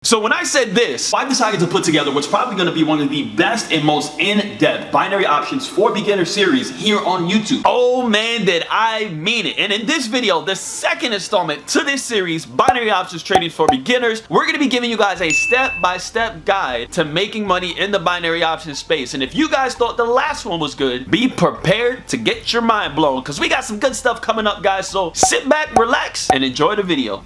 So when I said this, I decided to put together what's probably going to be one of the best and most in-depth binary options for beginner series here on YouTube. Oh man, did I mean it. And in this video, the second installment to this series, binary options trading for beginners, we're going to be giving you guys a step-by-step guide to making money in the binary options space. And if you guys thought the last one was good, be prepared to get your mind blown because we got some good stuff coming up, guys. So sit back, relax, and enjoy the video.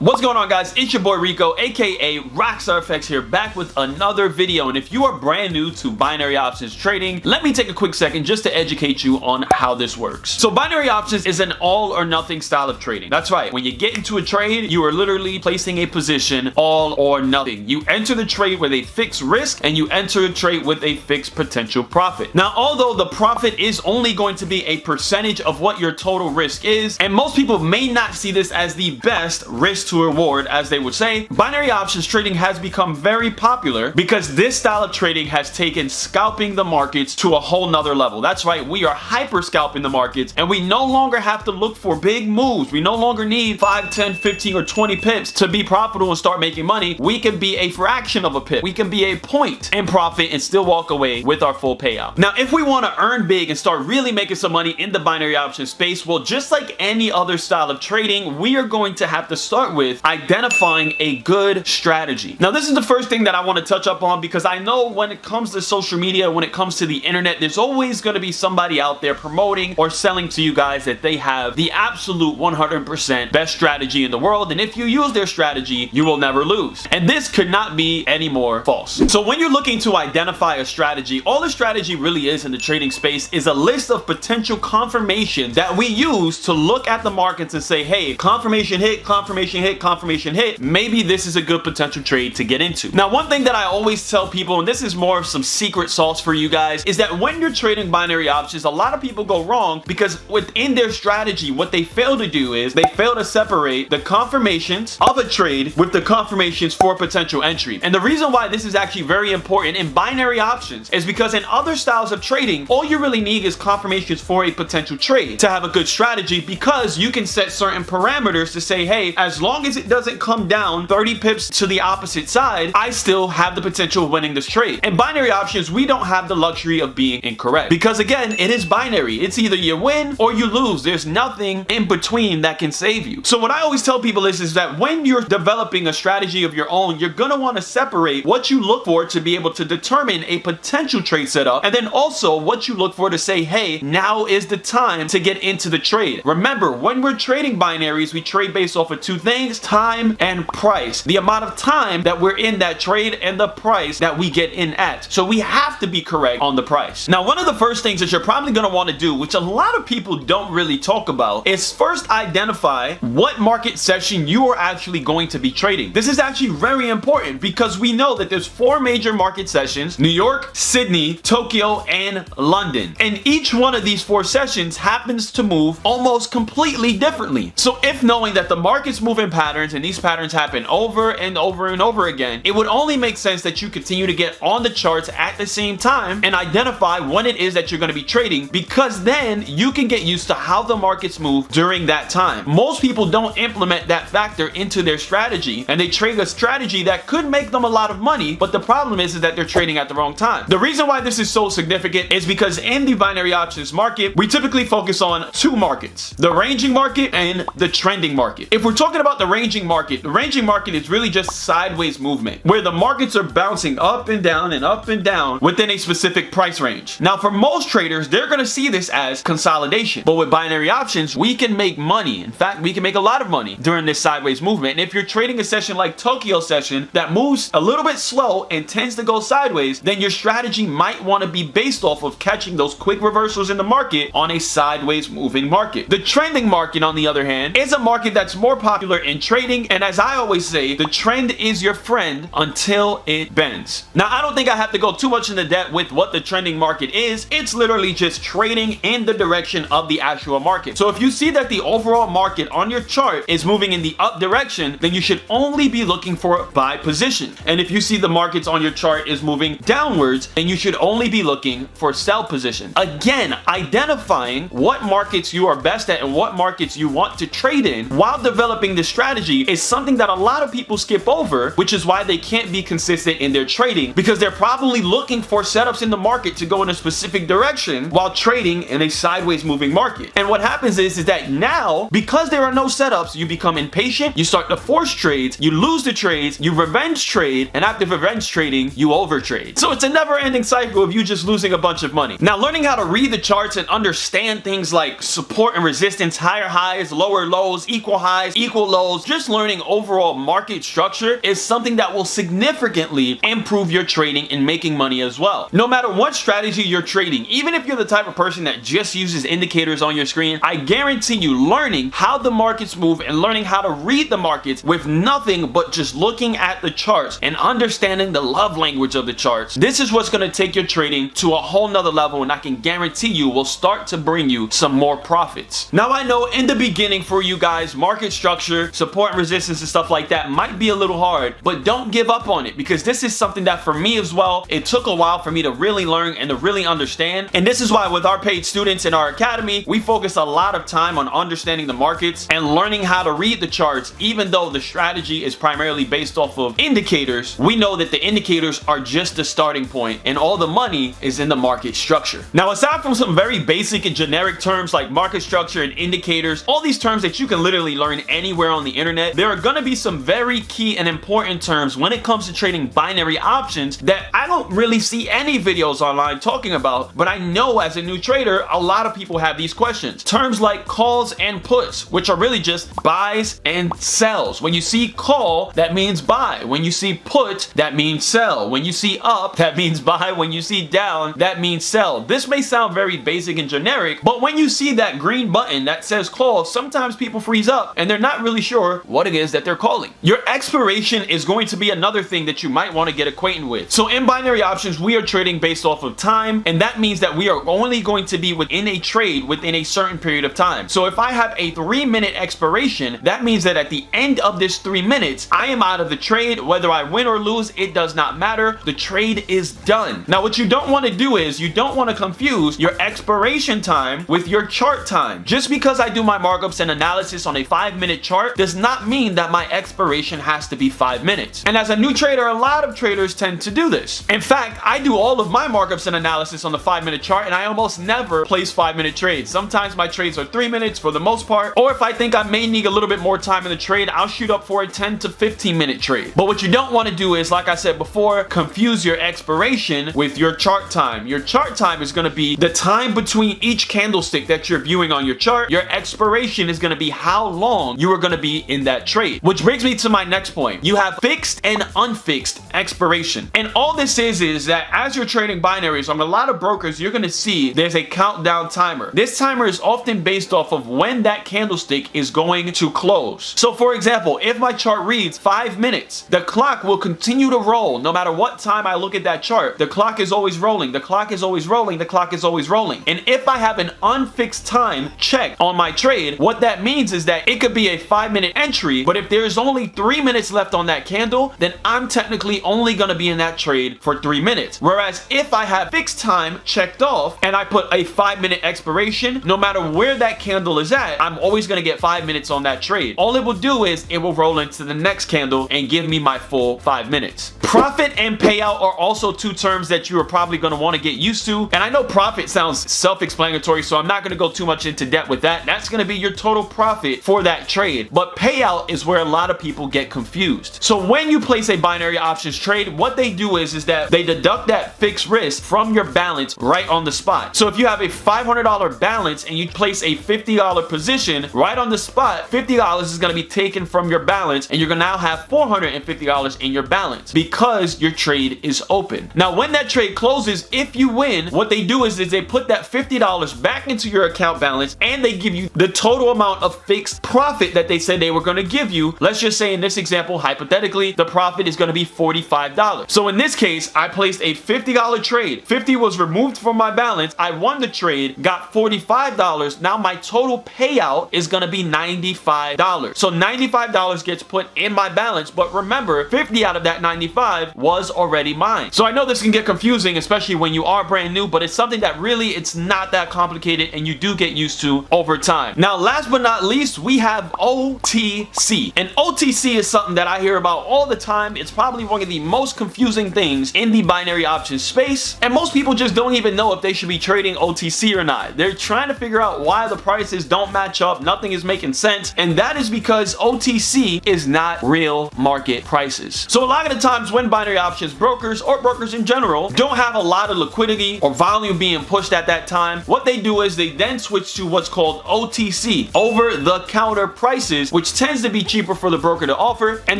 What's going on, guys? It's your boy Rico, aka RockStarrFX here, back with another video. And if you are brand new to binary options trading, let me take a quick second just to educate you on how this works. So binary options is an all or nothing style of trading. That's right. When you get into a trade, you are literally placing a position all or nothing. You enter the trade with a fixed risk and you enter a trade with a fixed potential profit. Now, although the profit is only going to be a percentage of what your total risk is, and most people may not see this as the best risk to reward, as they would say, binary options trading has become very popular because this style of trading has taken scalping the markets to a whole nother level. That's right, we are hyper scalping the markets and we no longer have to look for big moves. We no longer need 5, 10, 15, or 20 pips to be profitable and start making money. We can be a fraction of a pip. We can be a point in profit and still walk away with our full payout. Now, if we want to earn big and start really making some money in the binary option space, well, just like any other style of trading, we are going to have to start with identifying a good strategy. Now, this is the first thing that I want to touch up on because I know when it comes to social media, when it comes to the internet, there's always going to be somebody out there promoting or selling to you guys that they have the absolute 100% best strategy in the world, and if you use their strategy, you will never lose. And this could not be any more false. So when you're looking to identify a strategy, all a strategy really is in the trading space is a list of potential confirmations that we use to look at the markets and say, hey, confirmation hit, confirmation hit, confirmation hit, maybe this is a good potential trade to get into. Now, one thing that I always tell people, and this is more of some secret sauce for you guys, is that when you're trading binary options, a lot of people go wrong because within their strategy, what they fail to do is they fail to separate the confirmations of a trade with the confirmations for potential entry. And the reason why this is actually very important in binary options is because in other styles of trading, all you really need is confirmations for a potential trade to have a good strategy, because you can set certain parameters to say, hey, as long as it doesn't come down 30 pips to the opposite side, I still have the potential of winning this trade. In binary options, we don't have the luxury of being incorrect because, again, it is binary. It's either you win or you lose. There's nothing in between that can save you. So what I always tell people is that when you're developing a strategy of your own, you're going to want to separate what you look for to be able to determine a potential trade setup, and then also what you look for to say, hey, now is the time to get into the trade. Remember, when we're trading binaries, we trade based off of two things: time and price. The amount of time that we're in that trade and the price that we get in at. So we have to be correct on the price. Now, one of the first things that you're probably going to want to do, which a lot of people don't really talk about, is first identify what market session you are actually going to be trading. This is actually very important because we know that there's 4 major market sessions: New York, Sydney, Tokyo, and London. And each one of these 4 sessions happens to move almost completely differently. So if knowing that the markets move in patterns and these patterns happen over and over and over again, it would only make sense that you continue to get on the charts at the same time and identify when it is that you're going to be trading, because then you can get used to how the markets move during that time. Most people don't implement that factor into their strategy, and they trade a strategy that could make them a lot of money, but the problem is that they're trading at the wrong time. The reason why this is so significant is because in the binary options market, we typically focus on 2 markets: the ranging market and the trending market. If we're talking about the ranging market is really just sideways movement where the markets are bouncing up and down within a specific price range. Now, for most traders, they're going to see this as consolidation, but with binary options, we can make money. In fact, we can make a lot of money during this sideways movement. And if you're trading a session like Tokyo session that moves a little bit slow and tends to go sideways, then your strategy might want to be based off of catching those quick reversals in the market on a sideways moving market. The trending market, on the other hand, is a market that's more popular in trading, and as I always say, the trend is your friend until it bends. Now, I don't think I have to go too much into depth with what the trending market is. It's literally just trading in the direction of the actual market. So if you see that the overall market on your chart is moving in the up direction, then you should only be looking for a buy position. And if you see the markets on your chart is moving downwards, then you should only be looking for sell position. Again, identifying what markets you are best at and what markets you want to trade in while developing this strategy is something that a lot of people skip over, which is why they can't be consistent in their trading, because they're probably looking for setups in the market to go in a specific direction while trading in a sideways moving market. And what happens is that now, because there are no setups, you become impatient, you start to force trades, you lose the trades, you revenge trade, and after revenge trading, you overtrade. So it's a never-ending cycle of you just losing a bunch of money. Now, learning how to read the charts and understand things like support and resistance, higher highs, lower lows, equal highs, equal lows, just learning overall market structure is something that will significantly improve your trading and making money as well. No matter what strategy you're trading, even if you're the type of person that just uses indicators on your screen, I guarantee you learning how the markets move and learning how to read the markets with nothing but just looking at the charts and understanding the love language of the charts, this is what's going to take your trading to a whole nother level, and I can guarantee you will start to bring you some more profits. Now, I know in the beginning for you guys, market structure, support and resistance and stuff like that might be a little hard, but don't give up on it, because this is something that for me as well, it took a while for me to really learn and to really understand. And this is why with our paid students in our academy, we focus a lot of time on understanding the markets and learning how to read the charts. Even though the strategy is primarily based off of indicators, we know that the indicators are just the starting point and all the money is in the market structure. Now, aside from some very basic and generic terms like market structure and indicators, all these terms that you can literally learn anywhere on the internet, there are going to be some very key and important terms when it comes to trading binary options that I don't really see any videos online talking about, but I know as a new trader, a lot of people have these questions. Terms like calls and puts, which are really just buys and sells. When you see call, that means buy. When you see put, that means sell. When you see up, that means buy. When you see down, that means sell. This may sound very basic and generic, but when you see that green button that says call, sometimes people freeze up and they're not really sure what it is that they're calling. Your expiration is going to be another thing that you might want to get acquainted with. So in binary options, we are trading based off of time, and that means that we are only going to be within a trade within a certain period of time. So if I have a 3-minute expiration, that means that at the end of this 3 minutes, I am out of the trade. Whether I win or lose, it does not matter. The trade is done. Now, what you don't want to do is you don't want to confuse your expiration time with your chart time. Just because I do my markups and analysis on a 5-minute chart does not mean that my expiration has to be 5 minutes. And as a new trader, a lot of traders tend to do this. In fact, I do all of my markups and analysis on the 5-minute chart, and I almost never place 5-minute trades. Sometimes my trades are 3 minutes for the most part, or if I think I may need a little bit more time in the trade, I'll shoot up for a 10 to 15 minute trade. But what you don't want to do is, like I said before, confuse your expiration with your chart time. Your chart time is going to be the time between each candlestick that you're viewing on your chart. Your expiration is going to be how long you are going to be in that trade. Which brings me to my next point. You have fixed and unfixed expiration. And all this is that as you're trading binaries on a lot of brokers, you're going to see there's a countdown timer. This timer is often based off of when that candlestick is going to close. So for example, if my chart reads 5 minutes, the clock will continue to roll no matter what time I look at that chart. The clock is always rolling. The clock is always rolling. The clock is always rolling. And if I have an unfixed time check on my trade, what that means is that it could be a 5-minute entry, but if there's only 3 minutes left on that candle, then I'm technically only going to be in that trade for 3 minutes. Whereas if I have fixed time checked off and I put a 5-minute expiration, no matter where that candle is at, I'm always going to get 5 minutes on that trade. All it will do is it will roll into the next candle and give me my full 5 minutes. Profit and payout are also two terms that you are probably going to want to get used to. And I know profit sounds self-explanatory, so I'm not going to go too much into depth with that. That's going to be your total profit for that trade. But payout is where a lot of people get confused. So when you place a binary options trade, what they do is that they deduct that fixed risk from your balance right on the spot. So if you have a $500 balance and you place a $50 position right on the spot, $50 is going to be taken from your balance and you're going to now have $450 in your balance because your trade is open. Now, when that trade closes, if you win, what they do is they put that $50 back into your account balance and they give you the total amount of fixed profit that they said they were going to give you. Let's just say in this example, hypothetically, the profit is going to be $45. So in this case, I placed a $50 trade. 50 was removed from my balance. I won the trade, got $45. Now my total payout is going to be $95. So $95 gets put in my balance, but remember, 50 out of that 95 5 was already mined. So I know this can get confusing, especially when you are brand new, but it's something that really it's not that complicated and you do get used to over time. Now, last but not least, we have OTC. And OTC is something that I hear about all the time. It's probably one of the most confusing things in the binary options space, and most people just don't even know if they should be trading OTC or not. They're trying to figure out why the prices don't match up, nothing is making sense, and that is because OTC is not real market prices. So a lot of the times when binary options brokers or brokers in general don't have a lot of liquidity or volume being pushed at that time, what they do is they then switch to what's called OTC, over the counter prices, which tends to be cheaper for the broker to offer, and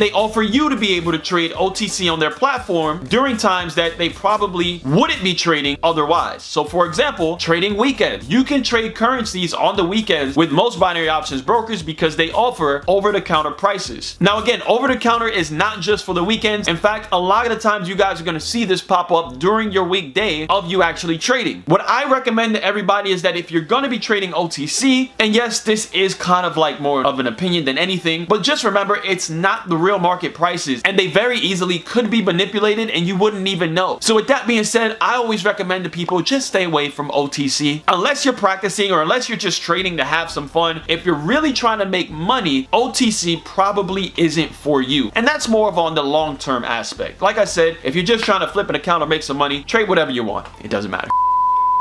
they offer you to be able to trade OTC on their platform during times that they probably wouldn't be trading otherwise. So for example, trading weekends. You can trade currencies on the weekends with most binary options brokers because they offer over-the-counter prices. Now again, over-the-counter is not just for the weekends. In fact, a lot of the times you guys are going to see this pop up during your weekday of you actually trading. What I recommend to everybody is that if you're going to be trading OTC, and yes, this is kind of like more of an opinion than anything, but just remember, it's not the real market prices, and they very easily could be manipulated and you wouldn't even know. So with that being said, I always recommend to people just stay away from OTC unless you're practicing or unless you're just trading to have some fun. If you're really trying to make money, OTC probably isn't for you, and that's more of on the long-term aspect. Like I said, if you're just trying to flip an account or make some money, trade whatever you want. It doesn't matter.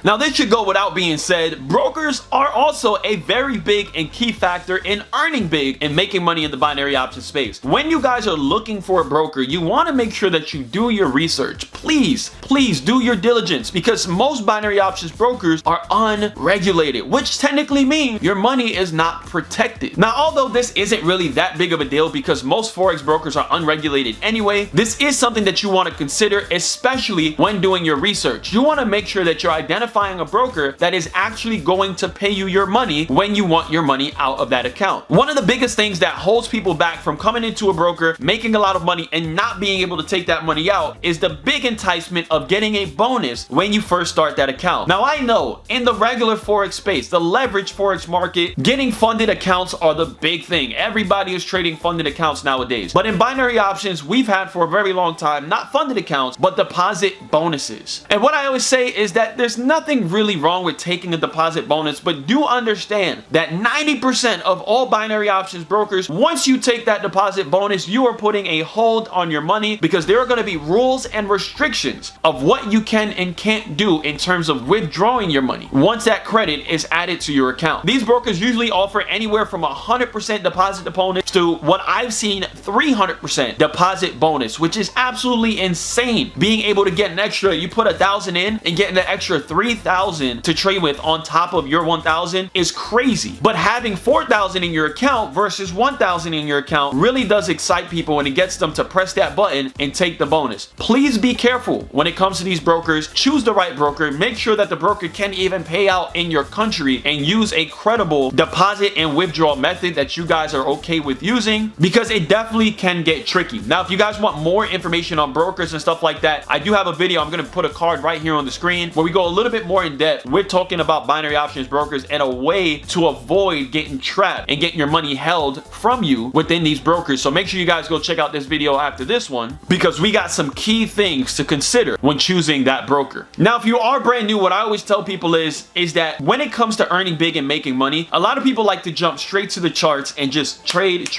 Now, this should go without being said, brokers are also a very big and key factor in earning big and making money in the binary option space. When you guys are looking for a broker, you want to make sure that you do your research. Please do your diligence, because most binary options brokers are unregulated, which technically means your money is not protected. Now, although this isn't really that big of a deal because most Forex brokers are unregulated anyway, this is something that you want to consider, especially when doing your research. You want to make sure that you're identifying a broker that is actually going to pay you your money when you want your money out of that account. One of the biggest things that holds people back from coming into a broker, making a lot of money, and not being able to take that money out is the big enticement of getting a bonus when you first start that account. Now, I know in the regular Forex space, the leveraged Forex market, getting funded accounts are the big thing. Everybody is trading funded accounts nowadays. But in binary options, we've had for a very long time, not funded accounts, but deposit bonuses. And what I always say is that there's nothing really wrong with taking a deposit bonus, but do understand that 90% of all binary options brokers, once you take that deposit bonus, you are putting a hold on your money, because there are going to be rules and restrictions of what you can and can't do in terms of withdrawing your money once that credit is added to your account. These brokers usually offer anywhere from 100% deposit bonus to what I've seen 300% deposit bonus, which is absolutely insane. Being able to get an extra, you put 1,000 in and getting an extra 3,000 to trade with on top of your 1,000 is crazy. But having 4,000 in your account versus 1,000 in your account really does excite people, and it gets them to press that button and take the bonus. Please be careful when it comes to these brokers. Choose the right broker. Make sure that the broker can even pay out in your country, and use a credible deposit and withdrawal method that you guys are okay with using, because it definitely can get tricky. Now, if you guys want more information on brokers and stuff like that, I do have a video. I'm going to put a card right here on the screen where we go a little bit more in depth. We're talking about binary options brokers and a way to avoid getting trapped and getting your money held from you within these brokers. So make sure you guys go check out this video after this one, because we got some key things to consider when choosing that broker. Now, if you are brand new, what I always tell people is that when it comes to earning big and making money, a lot of people like to jump straight to the charts and just trade.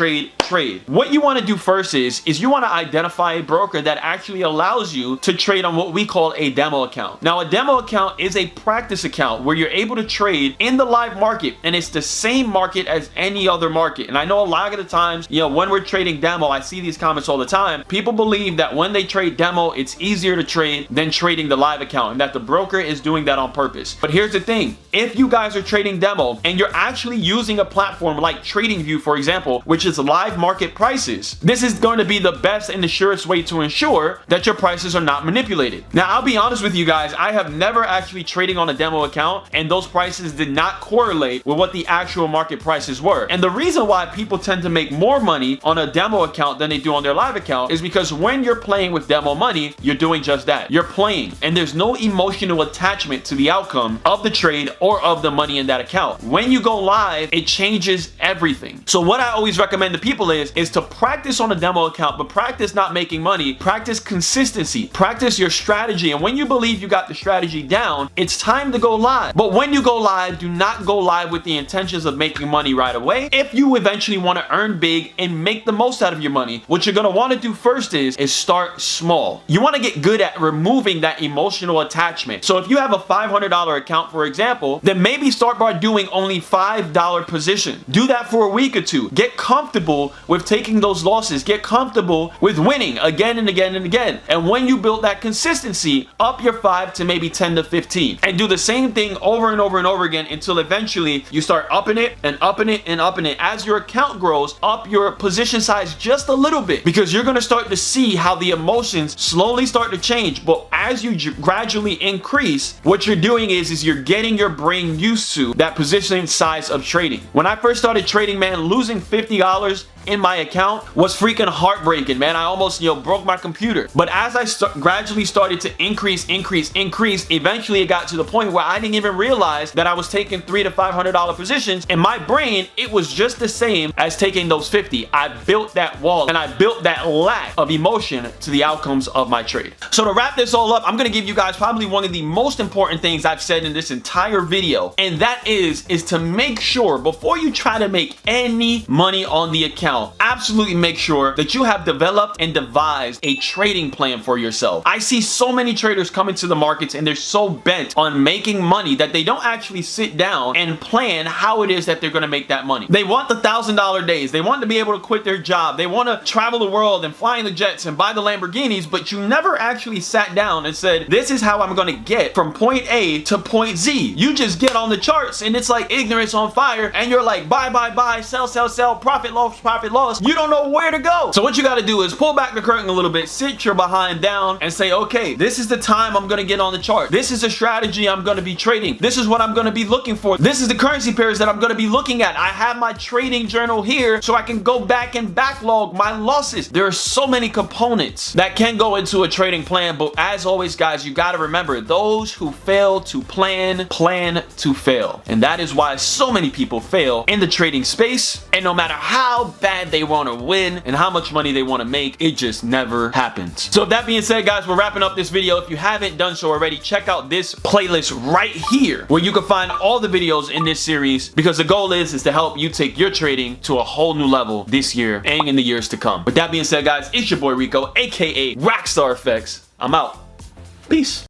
What you want to do first is you want to identify a broker that actually allows you to trade on what we call a demo account. Now, a demo account is a practice account where you're able to trade in the live market, and it's the same market as any other market. And I know a lot of the times, when we're trading demo, I see these comments all the time. People believe that when they trade demo, it's easier to trade than trading the live account, and that the broker is doing that on purpose. But here's the thing. If you guys are trading demo and you're actually using a platform like TradingView, for example, which is live market prices, this is going to be the best and the surest way to ensure that your prices are not manipulated. Now, I'll be honest with you guys, I have never actually trading on a demo account, and those prices did not correlate with what the actual market prices were. And the reason why people tend to make more money on a demo account than they do on their live account is because when you're playing with demo money, you're doing just that. You're playing, and there's no emotional attachment to the outcome of the trade or of the money in that account. When you go live, it changes everything. So what I always recommend to people goal is to practice on a demo account, but practice not making money. Practice consistency. Practice your strategy. And when you believe you got the strategy down, it's time to go live. But when you go live, do not go live with the intentions of making money right away. If you eventually want to earn big and make the most out of your money, what you're going to want to do first is start small. You want to get good at removing that emotional attachment. So if you have a $500 account, for example, then maybe start by doing only $5 position. Do that for a week or two. Get comfortable with taking those losses. Get comfortable with winning again and again and again. And when you build that consistency, up your 5 to maybe 10 to 15. And do the same thing over and over and over again until eventually you start upping it and upping it and upping it. As your account grows, up your position size just a little bit, because you're going to start to see how the emotions slowly start to change. But as you gradually increase, what you're doing is you're getting your brain used to that position size of trading. When I first started trading, man, losing $50 in my account was freaking heartbreaking, man. I almost, broke my computer. But as I gradually started to increase, eventually it got to the point where I didn't even realize that I was taking $300 to $500 positions. In my brain, it was just the same as taking those 50. I built that wall and I built that lack of emotion to the outcomes of my trade. So to wrap this all up, I'm gonna give you guys probably one of the most important things I've said in this entire video, and that is to make sure before you try to make any money on the account, absolutely make sure that you have developed and devised a trading plan for yourself. I see so many traders come into the markets and they're so bent on making money that they don't actually sit down and plan how it is that they're going to make that money. They want the $1,000 days. They want to be able to quit their job. They want to travel the world and fly in the jets and buy the Lamborghinis, but you never actually sat down and said, this is how I'm going to get from point A to point Z. You just get on the charts and it's like ignorance on fire, and you're like, buy, buy, buy, sell, sell, sell, profit, loss. You don't know where to go. So what you got to do is pull back the curtain a little bit, sit your behind down and say, okay, this is the time I'm going to get on the chart. This is a strategy I'm going to be trading. This is what I'm going to be looking for. This is the currency pairs that I'm going to be looking at. I have my trading journal here so I can go back and backlog my losses. There are so many components that can go into a trading plan, but as always, guys, you got to remember, those who fail to plan to fail. And that is why so many people fail in the trading space. And no matter how bad they want to win and how much money they want to make, it just never happens. So with that being said, guys, we're wrapping up this video. If you haven't done so already, check out this playlist right here where you can find all the videos in this series, because the goal is to help you take your trading to a whole new level this year and in the years to come. With that being said, guys, it's your boy Rico, aka RockStarrFX. I'm out. Peace.